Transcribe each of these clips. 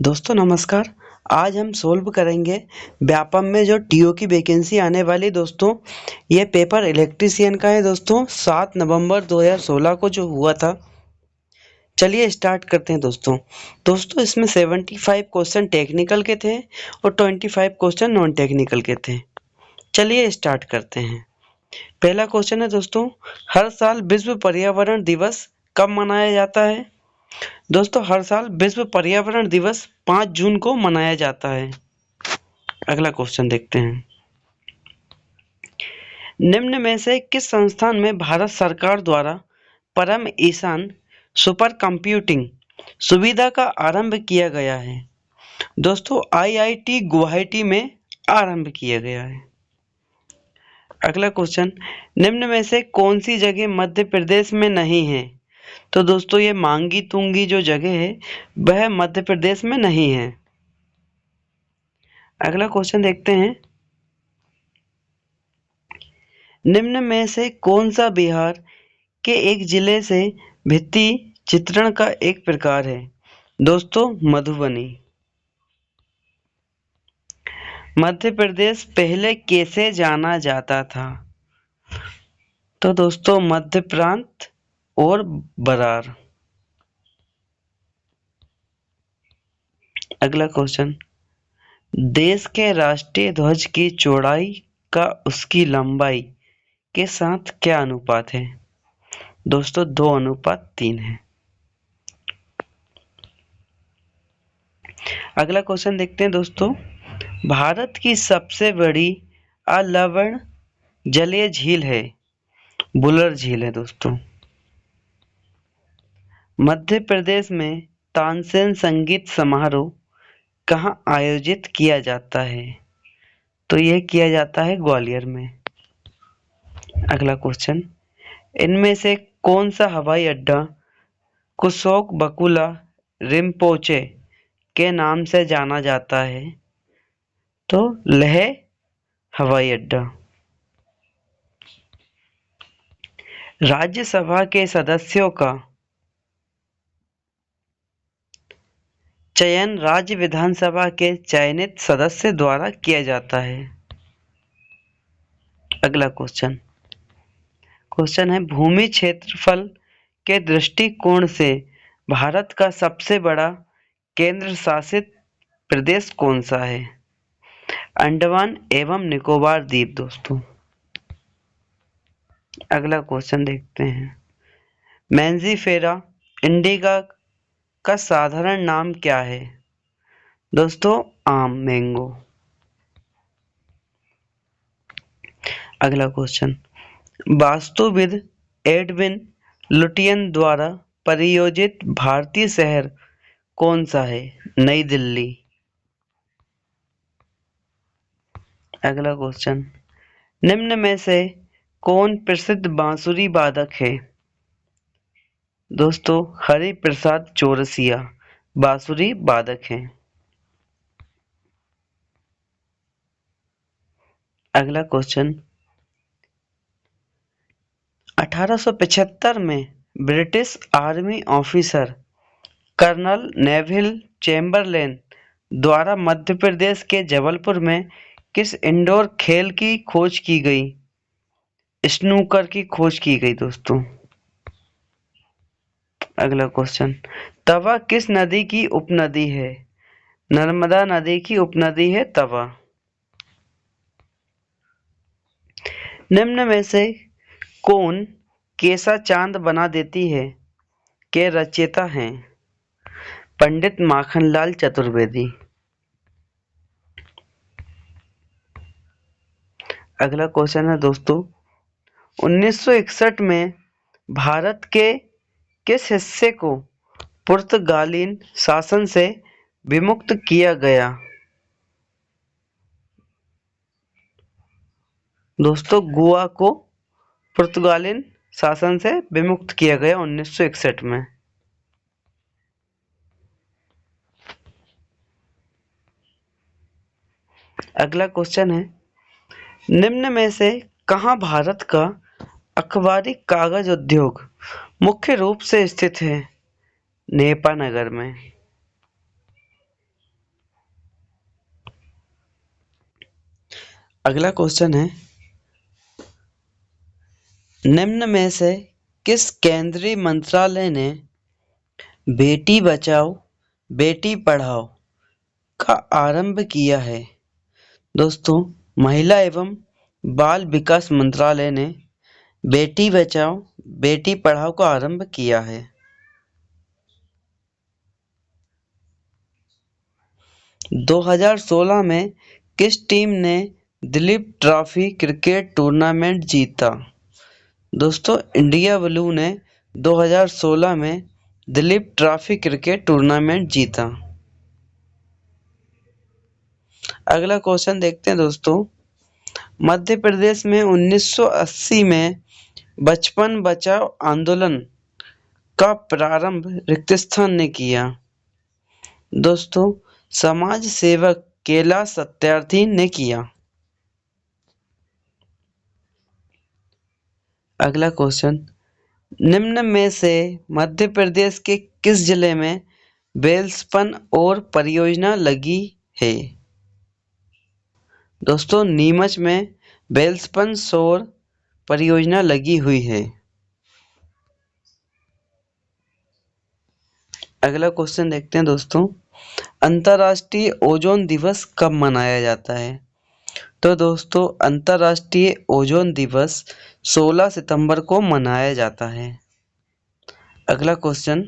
दोस्तों नमस्कार। आज हम सोल्व करेंगे व्यापम में जो टीओ की वैकेंसी आने वाली। दोस्तों ये पेपर इलेक्ट्रीशियन का है। दोस्तों 7 नवंबर 2016 को जो हुआ था। चलिए स्टार्ट करते हैं दोस्तों इसमें 75 क्वेश्चन टेक्निकल के थे और 25 क्वेश्चन नॉन टेक्निकल के थे। चलिए स्टार्ट करते हैं। पहला क्वेश्चन है दोस्तों, हर साल विश्व पर्यावरण दिवस कब मनाया जाता है? दोस्तों हर साल विश्व पर्यावरण दिवस 5 जून को मनाया जाता है। अगला क्वेश्चन देखते हैं। निम्न में से किस संस्थान में भारत सरकार द्वारा परम ईशान सुपर कंप्यूटिंग सुविधा का आरंभ किया गया है? दोस्तों आईआईटी गुवाहाटी में आरंभ किया गया है। अगला क्वेश्चन, निम्न में से कौन सी जगह मध्य प्रदेश में नहीं है? तो दोस्तों ये मांगी तुंगी जो जगह है वह मध्य प्रदेश में नहीं है। अगला क्वेश्चन देखते हैं। निम्न में से कौन सा बिहार के एक जिले से भित्ति चित्रण का एक प्रकार है? दोस्तों मधुबनी। मध्य प्रदेश पहले कैसे जाना जाता था? तो दोस्तों मध्य प्रांत और बरार। अगला क्वेश्चन, देश के राष्ट्रीय ध्वज की चौड़ाई का उसकी लंबाई के साथ क्या अनुपात है? दोस्तों 2:3 है। अगला क्वेश्चन देखते हैं दोस्तों, भारत की सबसे बड़ी अलवण जलीय झील है? बुलर झील है दोस्तों। मध्य प्रदेश में तानसेन संगीत समारोह कहाँ आयोजित किया जाता है? तो यह किया जाता है ग्वालियर में। अगला क्वेश्चन, इनमें से कौन सा हवाई अड्डा कुशोक बकुला रिम्पोचे के नाम से जाना जाता है? तो लेह हवाई अड्डा। राज्यसभा के सदस्यों का चयन राज्य विधानसभा के चयनित सदस्य द्वारा किया जाता है। अगला क्वेश्चन है, भूमि क्षेत्रफल के दृष्टिकोण से भारत का सबसे बड़ा केंद्र शासित प्रदेश कौन सा है? अंडमान एवं निकोबार द्वीप दोस्तों। अगला क्वेश्चन देखते हैं, मैंजीफेरा इंडिका का साधारण नाम क्या है? दोस्तों आम मैंगो। अगला क्वेश्चन, वास्तुविद एडविन लुटियन द्वारा परियोजित भारतीय शहर कौन सा है? नई दिल्ली। अगला क्वेश्चन, निम्न में से कौन प्रसिद्ध बांसुरी वादक है? दोस्तों हरि प्रसाद चौरसिया बांसुरी वादक हैं। अगला क्वेश्चन, 1875 में British army officer colonel Neville Chamberlain द्वारा मध्य प्रदेश के जबलपुर में किस इंडोर खेल की खोज की गई? स्नूकर की खोज की गई दोस्तों। अगला क्वेश्चन, तवा किस नदी की उपनदी है? नर्मदा नदी की उपनदी है तवा। निम्न में से कौन कैसा चांद बना देती है के रचयिता हैं? पंडित माखनलाल चतुर्वेदी। अगला क्वेश्चन है दोस्तों, 1961 में भारत के किस हिस्से को पुर्तगालीन शासन से विमुक्त किया गया? दोस्तों गोवा को पुर्तगालीन शासन से विमुक्त किया गया 1961 में। अगला क्वेश्चन है, निम्न में से कहाँ भारत का अखबारी कागज उद्योग मुख्य रूप से स्थित है? नेपानगर में। अगला क्वेश्चन है, निम्न में से किस केंद्रीय मंत्रालय ने बेटी बचाओ बेटी पढ़ाओ का आरंभ किया है? दोस्तों, महिला एवं बाल विकास मंत्रालय ने बेटी बचाओ बेटी पढ़ाओ का आरंभ किया है। 2016 में किस टीम ने दिलीप ट्रॉफी क्रिकेट टूर्नामेंट जीता? दोस्तों, इंडिया ब्लू ने 2016 में दिलीप ट्रॉफी क्रिकेट टूर्नामेंट जीता। अगला क्वेश्चन देखते हैं दोस्तों, मध्य प्रदेश में 1980 में बचपन बचाओ आंदोलन का प्रारंभ रिक्तस्थान ने किया? दोस्तों, समाज सेवक कैलाश सत्यार्थी ने किया। अगला क्वेश्चन, निम्न में से मध्य प्रदेश के किस जिले में बेलसपन और परियोजना लगी है? दोस्तों, नीमच में बेलसपन सौर परियोजना लगी हुई है। अगला क्वेश्चन देखते हैं दोस्तों, अंतर्राष्ट्रीय ओजोन दिवस कब मनाया जाता है? तो दोस्तों, अंतर्राष्ट्रीय ओजोन दिवस 16 सितंबर को मनाया जाता है। अगला क्वेश्चन,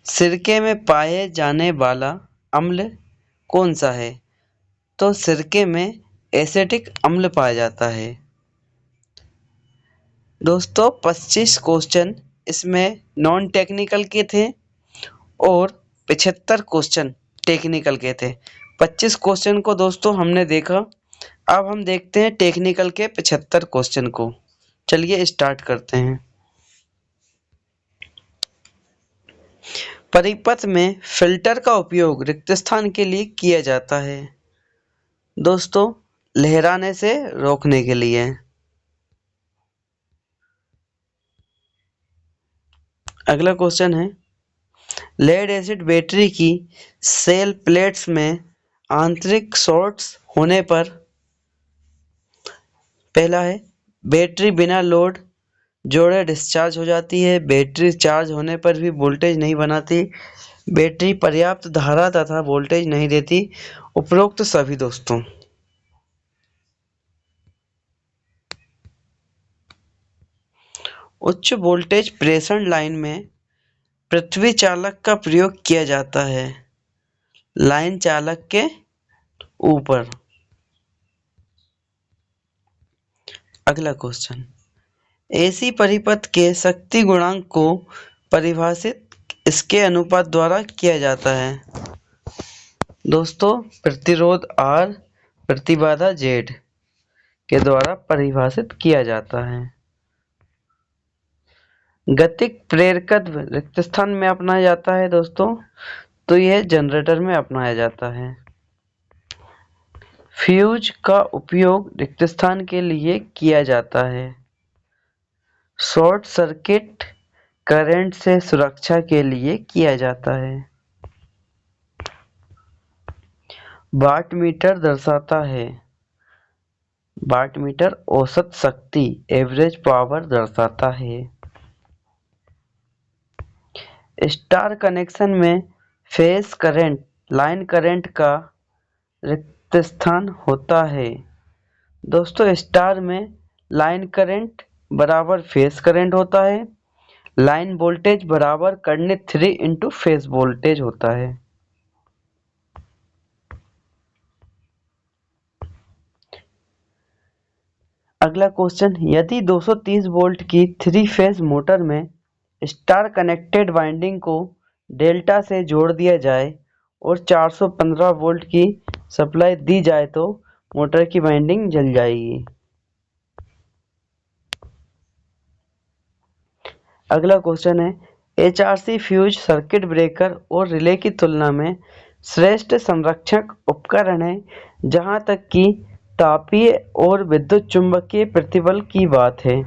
सिरके में पाए जाने वाला अम्ल कौन सा है? तो सिरके में एसिटिक अम्ल पाया जाता है। दोस्तों, 25 क्वेश्चन इसमें नॉन टेक्निकल के थे और 75 क्वेश्चन टेक्निकल के थे। 25 क्वेश्चन को दोस्तों हमने देखा। अब हम देखते हैं टेक्निकल के 75 क्वेश्चन को। चलिए स्टार्ट करते हैं। परिपथ में फिल्टर का उपयोग रिक्त स्थान के लिए किया जाता है? दोस्तों, लहराने से रोकने के लिए। अगला क्वेश्चन है, लेड एसिड बैटरी की सेल प्लेट्स में आंतरिक शॉर्ट्स होने पर, पहला है बैटरी बिना लोड जोड़े डिस्चार्ज हो जाती है, बैटरी चार्ज होने पर भी वोल्टेज नहीं बनाती, बैटरी पर्याप्त धारा तथा वोल्टेज नहीं देती, उपरोक्त सभी दोस्तों। उच्च वोल्टेज प्रेषण लाइन में पृथ्वी चालक का प्रयोग किया जाता है, लाइन चालक के ऊपर। अगला क्वेश्चन, एसी परिपथ के शक्ति गुणांक को परिभाषित इसके अनुपात द्वारा किया जाता है? दोस्तों, प्रतिरोध R प्रतिबाधा Z के द्वारा परिभाषित किया जाता है। गतिक प्रेरकत्व रिक्त स्थान में अपनाया जाता है दोस्तों, तो यह जनरेटर में अपनाया जाता है। फ्यूज का उपयोग रिक्त स्थान के लिए किया जाता है। शॉर्ट सर्किट करंट से सुरक्षा के लिए किया जाता है। वाट मीटर दर्शाता है, वाट मीटर औसत शक्ति एवरेज पावर दर्शाता है। स्टार कनेक्शन में फेज करंट लाइन करंट का रिक्त स्थान होता है। दोस्तों, स्टार में लाइन करंट बराबर फेज करंट होता है, लाइन वोल्टेज बराबर करंट 3 इंटू फेज वोल्टेज होता है। अगला क्वेश्चन, यदि 230 वोल्ट की 3 फेज मोटर में स्टार कनेक्टेड वाइंडिंग को डेल्टा से जोड़ दिया जाए और 415 वोल्ट की सप्लाई दी जाए तो मोटर की वाइंडिंग जल जाएगी। अगला क्वेश्चन है, HRC फ्यूज सर्किट ब्रेकर और रिले की तुलना में श्रेष्ठ संरक्षक उपकरण है जहां तक कि तापीय और विद्युत चुंबकीय प्रतिबल की बात है।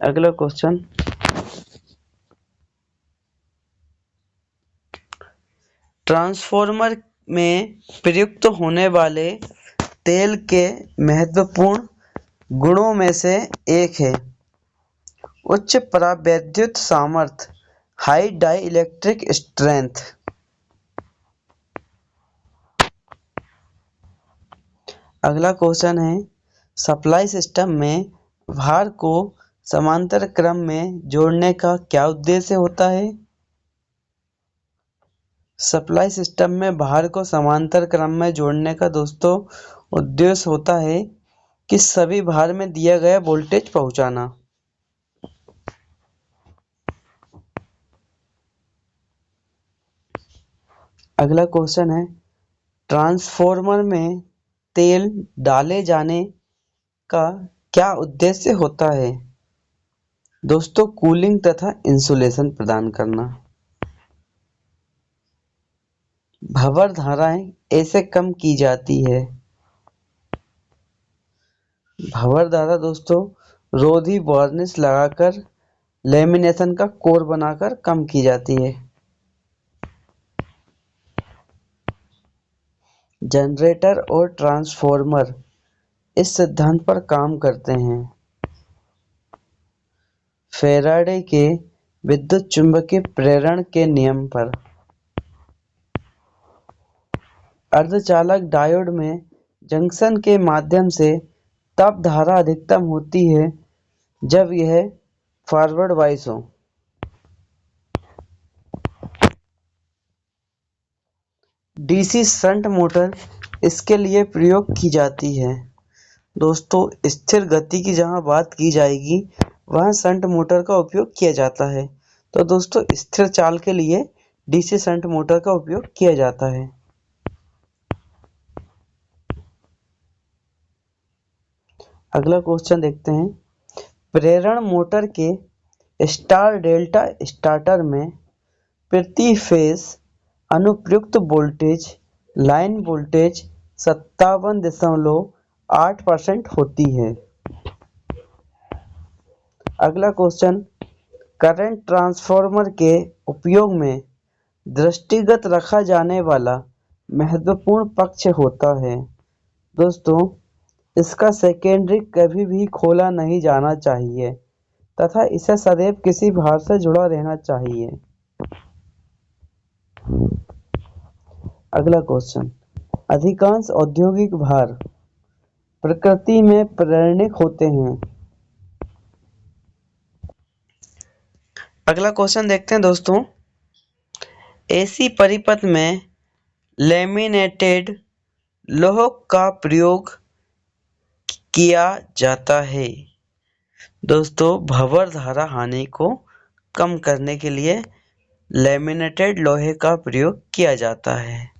अगला क्वेश्चन, ट्रांसफॉर्मर में प्रयुक्त होने वाले तेल के महत्वपूर्ण गुणों में से एक है उच्च परावैद्युत सामर्थ्य, हाई डाई इलेक्ट्रिक स्ट्रेंथ। अगला क्वेश्चन है, सप्लाई सिस्टम में भार को समांतर क्रम में जोड़ने का क्या उद्देश्य होता है? सप्लाई सिस्टम में भार को समांतर क्रम में जोड़ने का दोस्तों उद्देश्य होता है कि सभी भार में दिया गया वोल्टेज पहुंचाना। अगला क्वेश्चन है, ट्रांसफॉर्मर में तेल डाले जाने का क्या उद्देश्य होता है? दोस्तों कूलिंग तथा इंसुलेशन प्रदान करना। भंवर धाराएं ऐसे कम की जाती है। भंवर धारा दोस्तों रोधी वार्निश लगाकर लेमिनेशन का कोर बनाकर कम की जाती है। जनरेटर और ट्रांसफॉर्मर इस सिद्धांत पर काम करते हैं। फैराडे के विद्युत चुंबकीय प्रेरण के नियम पर। अर्धचालक डायोड में जंक्शन के माध्यम से तब धारा अधिकतम होती है जब यह फॉरवर्ड वाइस हो। डीसी शंट मोटर इसके लिए प्रयोग की जाती है। दोस्तों स्थिर गति की जहां बात की जाएगी वहां शंट मोटर का उपयोग किया जाता है। तो दोस्तों स्थिर चाल के लिए डीसी शंट मोटर का उपयोग किया जाता है। अगला क्वेश्चन देखते हैं, प्रेरण मोटर के स्टार डेल्टा स्टार्टर में प्रति फेज अनुप्रयुक्त वोल्टेज लाइन वोल्टेज 57.8% होती है। अगला क्वेश्चन, करंट ट्रांसफार्मर के उपयोग में दृष्टिगत रखा जाने वाला महत्वपूर्ण पक्ष होता है। दोस्तों इसका सेकेंडरी कभी भी खोला नहीं जाना चाहिए तथा इसे सदैव किसी भार से जुड़ा रहना चाहिए। अगला क्वेश्चन, अधिकांश औद्योगिक भार प्रकृति में प्रेरणिक होते हैं। अगला क्वेश्चन देखते हैं दोस्तों, एसी परिपथ में लैमिनेटेड लोह का प्रयोग किया जाता है। दोस्तों भंवर धारा हानि को कम करने के लिए लैमिनेटेड लोहे का प्रयोग किया जाता है।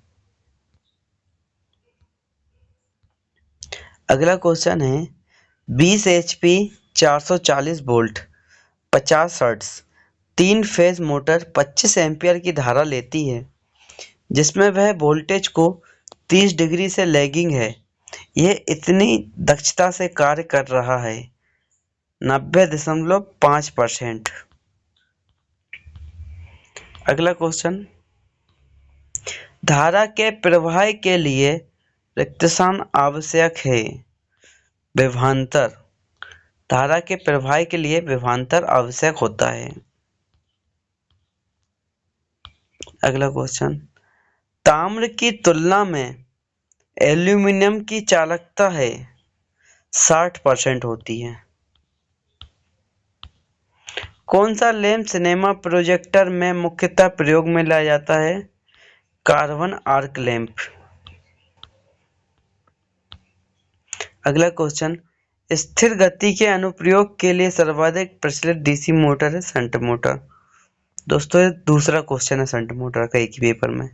अगला क्वेश्चन है, 20 HP 440 volt 50 hertz 3 phase motor 25 ampere की धारा लेती है जिसमें वह वोल्टेज को 30 डिग्री से लैगिंग है। यह इतनी दक्षता से कार्य कर रहा है 90.5%। अगला क्वेश्चन, धारा के प्रवाह के लिए रिक्त स्थान आवश्यक है। विभवांतर, धारा के प्रवाह के लिए विभवांतर आवश्यक होता है। अगला क्वेश्चन, ताम्र की तुलना में एल्यूमीनियम की चालकता है 60% होती है। कौन सा लैंप सिनेमा प्रोजेक्टर में मुख्यतः प्रयोग में लाया जाता है? Carbon arc lamp. अगला क्वेश्चन, स्थिर गति के अनुप्रयोग के लिए सर्वाधिक प्रचलित डीसी मोटर है शंट मोटर। दोस्तों ये दूसरा क्वेश्चन है शंट मोटर का एक ही पेपर में।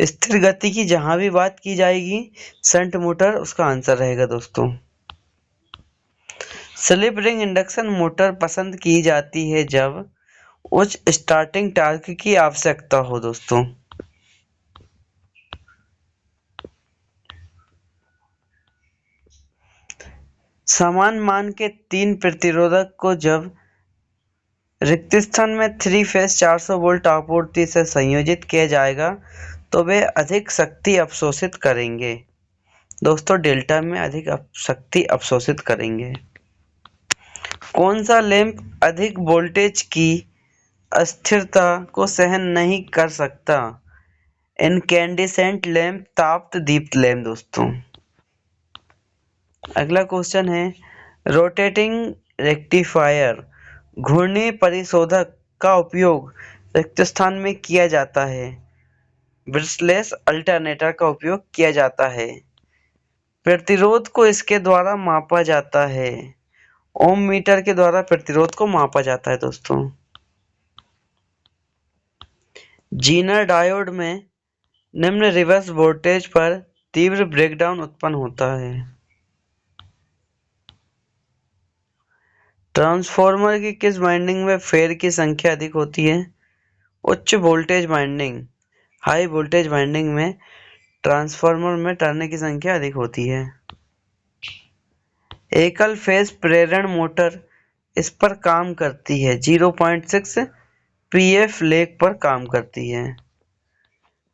स्थिर गति की जहां भी बात की जाएगी शंट मोटर उसका आंसर रहेगा। दोस्तों स्लिप रिंग इंडक्शन मोटर पसंद की जाती है जब उच्च स्टार्टिंग टॉर्क की आवश्यकता हो। दोस्तों समान मान के 3 प्रतिरोधक को जब रिक्त स्थान में 3 फेज 400 वोल्ट आपूर्ति से संयोजित किया जाएगा तो वे अधिक शक्ति अवशोषित करेंगे। दोस्तों डेल्टा में अधिक शक्ति अवशोषित करेंगे। कौन सा लैंप अधिक वोल्टेज की अस्थिरता को सहन नहीं कर सकता? इनकैंडिसेंट लैंप, ताप्त दीप्त लैंप दोस्तों। अगला क्वेश्चन है, रोटेटिंग रेक्टिफायर घूर्णी परिशोधक का उपयोग रिक्त स्थान में किया जाता है। ब्रशलेस अल्टरनेटर का उपयोग किया जाता है। प्रतिरोध को इसके द्वारा मापा जाता है। ओम मीटर के द्वारा प्रतिरोध को मापा जाता है दोस्तों। जीनर डायोड में निम्न रिवर्स वोल्टेज पर तीव्र ब्रेकडाउन उत्पन्न होता है। ट्रांसफार्मर की किस वाइंडिंग में फेर की संख्या अधिक होती है? उच्च voltage winding, high voltage winding में ट्रांसफार्मर में टर्न की संख्या अधिक होती है। एकल फेज प्रेरण मोटर इस पर काम करती है, 0.6 pf लेग पर काम करती है।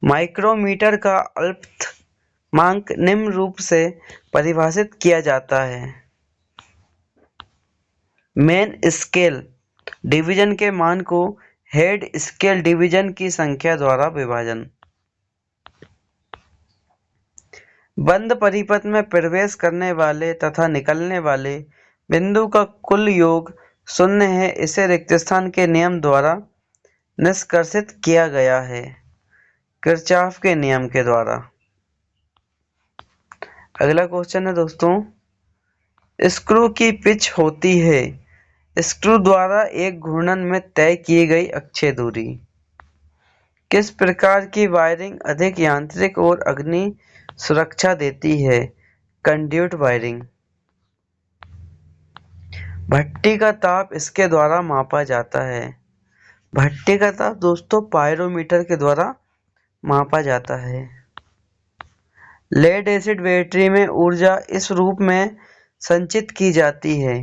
माइक्रोमीटर का अल्पतमांक निम्न रूप से परिभाषित किया जाता है। मेन स्केल डिवीजन के मान को हेड स्केल डिवीजन की संख्या द्वारा विभाजन। बंद परिपथ में प्रवेश करने वाले तथा निकलने वाले बिंदु का कुल योग 0 है। इसे रिक्त स्थान के नियम द्वारा निष्कर्षित किया गया है, किरचॉफ के नियम के द्वारा। अगला क्वेश्चन है दोस्तों, स्क्रू की पिच होती है स्क्रू द्वारा एक घूर्णन में तय की गई अक्षीय दूरी। किस प्रकार की वायरिंग अधिक यांत्रिक और अग्नि सुरक्षा देती है? Conduit wiring. भट्टी का ताप इसके द्वारा मापा जाता है। भट्टी का ताप दोस्तों पायरोमीटर के द्वारा मापा जाता है। लेड एसिड बैटरी में ऊर्जा इस रूप में संचित की जाती है,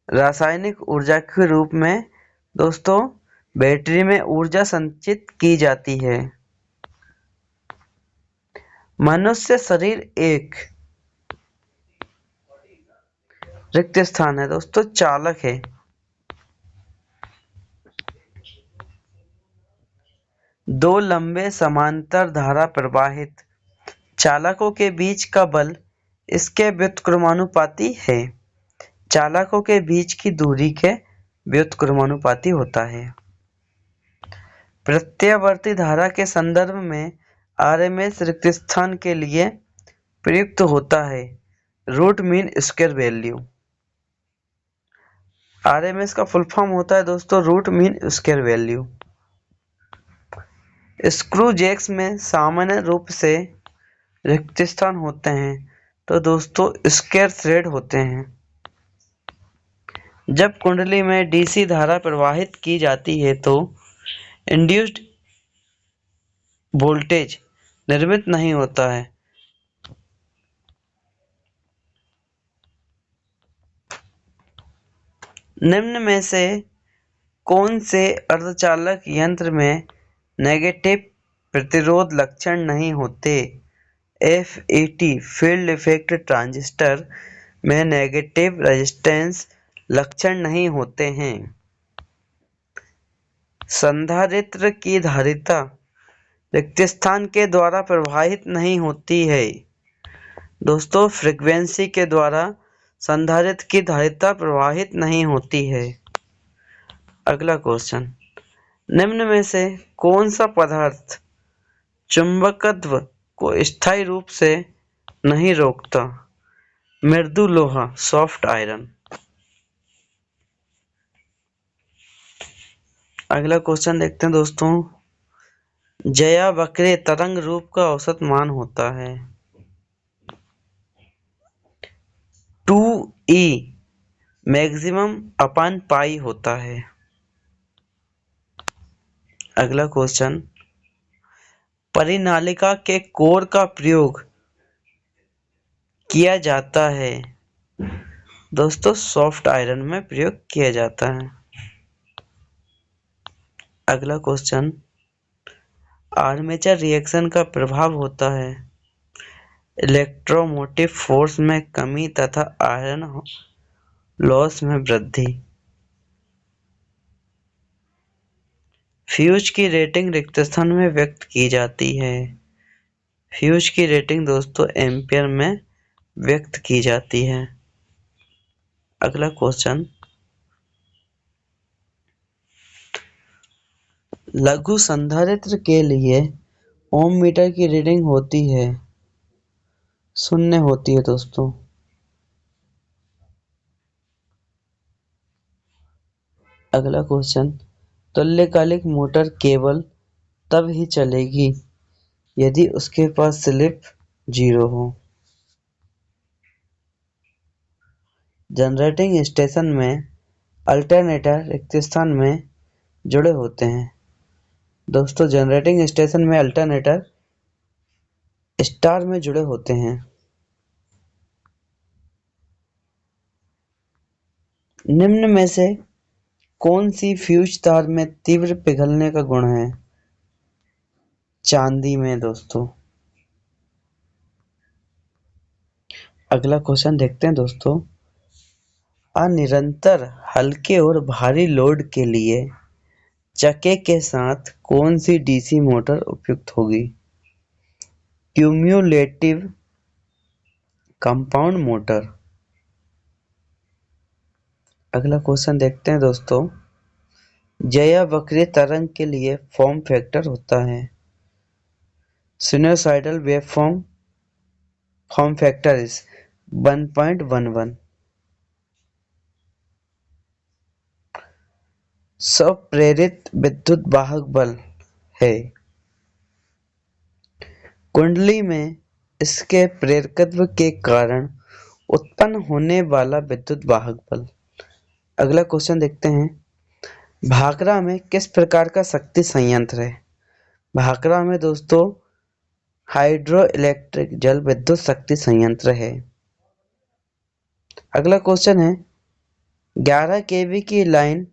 रासायनिक ऊर्जा के रूप में दोस्तों बैटरी में ऊर्जा संचित की जाती है। मनुष्य शरीर एक रिक्त स्थान है दोस्तों, चालक है। दो लंबे समांतर धारा प्रवाहित चालकों के बीच का बल इसके व्युत्क्रमानुपाती है। चालकों के बीच की दूरी के व्युत्क्रमानुपाती होता है। प्रत्यावर्ती धारा के संदर्भ में आरएमएस रिक्त स्थान के लिए प्रयुक्त होता है root mean square value. RMS का फुल फॉर्म होता है दोस्तों root mean square value. Screw jacks में सामान्य रूप से रिक्त स्थान होते हैं तो दोस्तों स्क्वायर थ्रेड होते हैं। जब कुंडली में डीसी धारा प्रवाहित की जाती है तो इंड्यूस्ड वोल्टेज निर्मित नहीं होता है। निम्न में से कौन से अर्धचालक यंत्र में नेगेटिव प्रतिरोध लक्षण नहीं होते? FET फील्ड इफेक्ट ट्रांजिस्टर में नेगेटिव रेजिस्टेंस लक्षण नहीं होते हैं। संधारित्र की धारिता रिक्त स्थान के द्वारा प्रवाहित नहीं होती है दोस्तों, फ्रीक्वेंसी के द्वारा संधारित्र की धारिता प्रवाहित नहीं होती है। अगला क्वेश्चन, निम्न में से कौन सा पदार्थ चुंबकत्व को स्थायी रूप से नहीं रोकता? मृदु लोहा, सॉफ्ट आयरन। अगला क्वेश्चन देखते हैं दोस्तों, जया वक्रे तरंग रूप का औसत मान होता है 2E मैक्सिमम अपान पाई होता है। अगला क्वेश्चन, परिनालिका के कोर का प्रयोग किया जाता है दोस्तों सॉफ्ट आयरन में प्रयोग किया जाता है। अगला क्वेश्चन, आर्मेचर रिएक्शन का प्रभाव होता है इलेक्ट्रोमोटिव फोर्स में कमी तथा आयरन लॉस में वृद्धि। फ्यूज की रेटिंग रिक्त स्थान में व्यक्त की जाती है। फ्यूज की रेटिंग दोस्तों एम्पियर में व्यक्त की जाती है। अगला क्वेश्चन, लघु संधारित्र के लिए ओम मीटर की रीडिंग होती है, शून्य होती है दोस्तों। अगला क्वेश्चन, तुल्यकालिक मोटर केवल तब ही चलेगी यदि उसके पास स्लिप 0 हो। जनरेटिंग स्टेशन में अल्टरनेटर रिक्त स्थान में जुड़े होते हैं। दोस्तों जनरेटिंग स्टेशन में अल्टरनेटर स्टार में जुड़े होते हैं। निम्न में से कौन सी फ्यूज तार में तीव्र पिघलने का गुण है? चांदी में दोस्तों। अगला क्वेश्चन देखते हैं दोस्तों, अनिरंतर हल्के और भारी लोड के लिए चके के साथ कौन सी डीसी मोटर उपयुक्त होगी? Cumulative compound motor. अगला क्वेश्चन देखते हैं दोस्तों, ज्यावक्रीय तरंग के लिए फॉर्म फैक्टर होता है sinusoidal waveform form factor is 1.11। स्वप्रेरित विद्युत वाहक बल है। कुंडली में इसके प्रेरकत्व के कारण उत्पन्न होने वाला विद्युत वाहक बल। अगला क्वेश्चन देखते हैं, भाखड़ा में किस प्रकार का शक्ति संयंत्र है? भाखड़ा में दोस्तों हाइड्रो इलेक्ट्रिक जल विद्युत शक्ति संयंत्र है। अगला क्वेश्चन है, 11 केवी की लाइन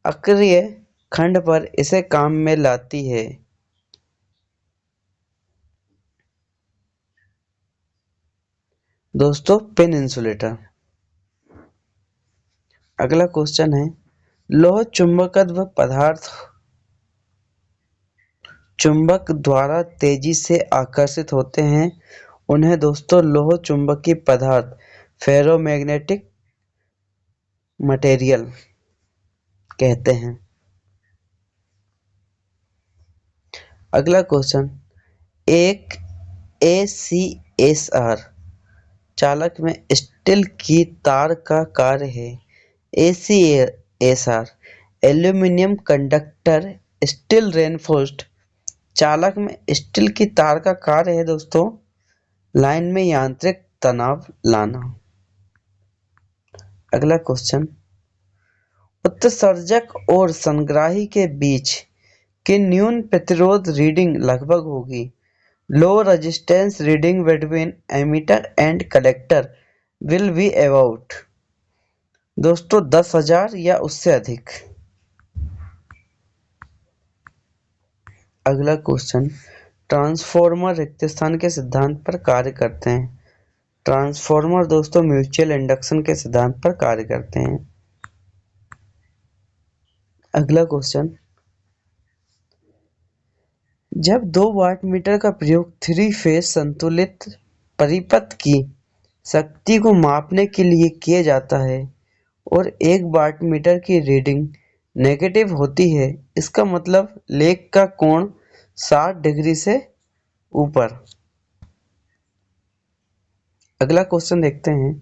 अक्रिय खंड पर इसे काम में लाती है। दोस्तों पिन इंसुलेटर। अगला क्वेश्चन है, लोह चुंबकत्व पदार्थ चुंबक द्वारा तेजी से आकर्षित होते हैं, उन्हें दोस्तों लोह चुंबकीय पदार्थ फेरोमैग्नेटिक मटेरियल कहते हैं। अगला क्वेश्चन, एक ACSR चालक में स्टील की तार का कार्य है। ACSR aluminium conductor steel reinforced चालक में स्टील की तार का कार्य है दोस्तों लाइन में यांत्रिक तनाव लाना। अगला क्वेश्चन, उत्सर्जक और संग्राही के बीच की न्यून प्रतिरोध रीडिंग लगभग होगी। Low resistance reading between ammeter and collector will be about दोस्तों 10,000 या उससे अधिक। अगला क्वेश्चन, ट्रांसफॉर्मर रिक्त स्थान के सिद्धांत पर कार्य करते हैं। ट्रांसफॉर्मर दोस्तों म्यूचुअल इंडक्शन के सिद्धांत पर कार्य करते हैं। अगला क्वेश्चन, जब 2 वाटमीटर का प्रयोग 3 फेज संतुलित परिपथ की शक्ति को मापने के लिए किया जाता है और 1 वाटमीटर की रीडिंग नेगेटिव होती है, इसका मतलब लेग का कोण 60 डिग्री से ऊपर। अगला क्वेश्चन देखते हैं,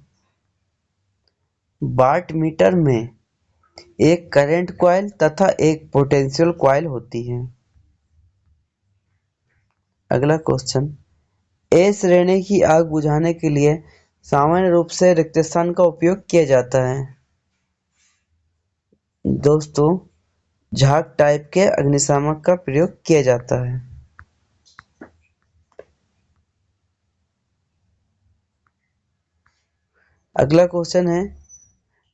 वाटमीटर में एक करंट कॉइल तथा एक पोटेंशियल कॉइल होती है। अगला क्वेश्चन, ए श्रेणी की आग बुझाने के लिए सामान्य रूप से रिक्त स्थान का उपयोग किया जाता है। दोस्तों झाग टाइप के अग्निशामक का प्रयोग किया जाता है। अगला क्वेश्चन है,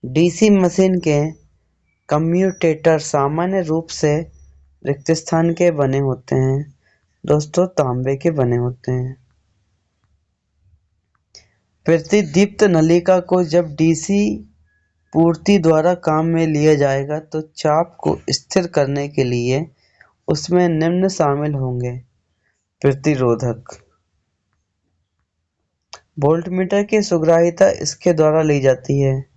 डीसी मशीन के कम्यूटेटर सामान्य रूप से रिक्त स्थान के बने होते हैं। दोस्तों तांबे के बने होते हैं। प्रतिदीप्त नलिका को जब डीसी पूर्ति द्वारा काम में लिया जाएगा तो चाप को स्थिर करने के लिए उसमें निम्न शामिल होंगे। प्रतिरोधक। वोल्टमीटर की सुग्राह्यता इसके द्वारा ली जाती है।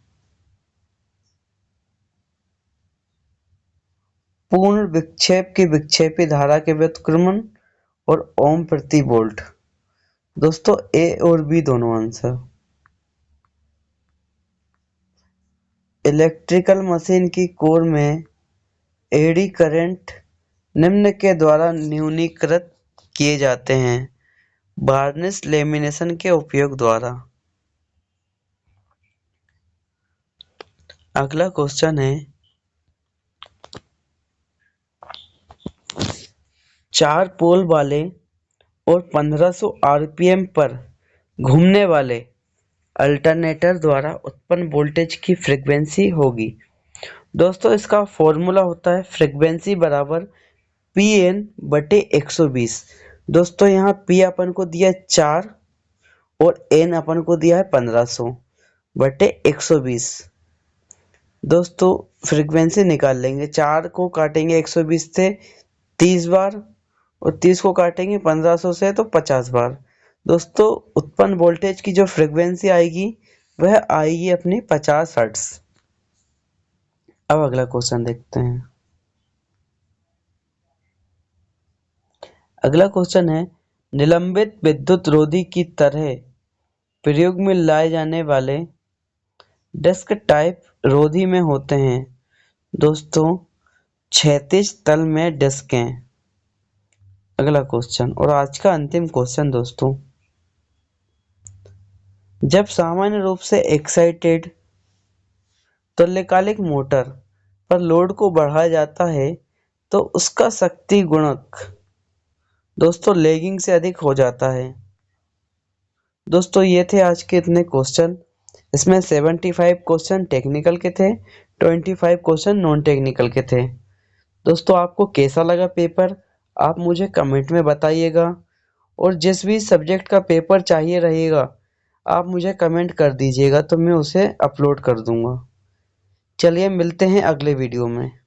पूर्ण विक्षेप की विक्षेपी धारा के व्युत्क्रमण और ओम प्रति वोल्ट। दोस्तों ए और बी दोनों आंसर। इलेक्ट्रिकल मशीन की कोर में एडी करंट निम्न के द्वारा न्यूनीकृत किए जाते हैं। वार्निश लेमिनेशन के उपयोग द्वारा। अगला क्वेश्चन है 4 पोल वाले और 1500 आरपीएम पर घूमने वाले अल्टरनेटर द्वारा उत्पन्न वोल्टेज की फ्रीक्वेंसी होगी। दोस्तों इसका फॉर्मूला होता है फ्रीक्वेंसी बराबर Pn/120। दोस्तों यहाँ P अपन को दिया 4 और N अपन को दिया है 1500/120। दोस्तों फ्रीक्वेंसी निकाल लेंगे। 4 को काटेंगे 120 से 30 बार और 30 को काटेंगे 1500 से तो 50 बार। दोस्तों उत्पन्न वोल्टेज की जो फ्रीक्वेंसी आएगी वह आएगी अपनी 50 हर्ट्ज। अब अगला क्वेश्चन देखते हैं। अगला क्वेश्चन है निलंबित विद्युत रोधी की तरह प्रयोग में लाए जाने वाले डिस्क टाइप रोधी में होते हैं। दोस्तों क्षैतिज तल में डिस्क हैं। अगला क्वेश्चन और आज का अंतिम क्वेश्चन दोस्तों, जब सामान्य रूप से एक्साइटेड तुल्यकालिक मोटर पर लोड को बढ़ाया जाता है तो उसका शक्ति गुणक दोस्तों लैगिंग से अधिक हो जाता है। दोस्तों ये थे आज के इतने क्वेश्चन। इसमें 75 क्वेश्चन टेक्निकल के थे, 25 क्वेश्चन नॉन टेक्निकल के थे। दोस्तों आपको कैसा लगा पेपर आप मुझे कमेंट में बताइएगा और जिस भी सब्जेक्ट का पेपर चाहिए रहेगा आप मुझे कमेंट कर दीजिएगा तो मैं उसे अपलोड कर दूंगा। चलिए मिलते हैं अगले वीडियो में।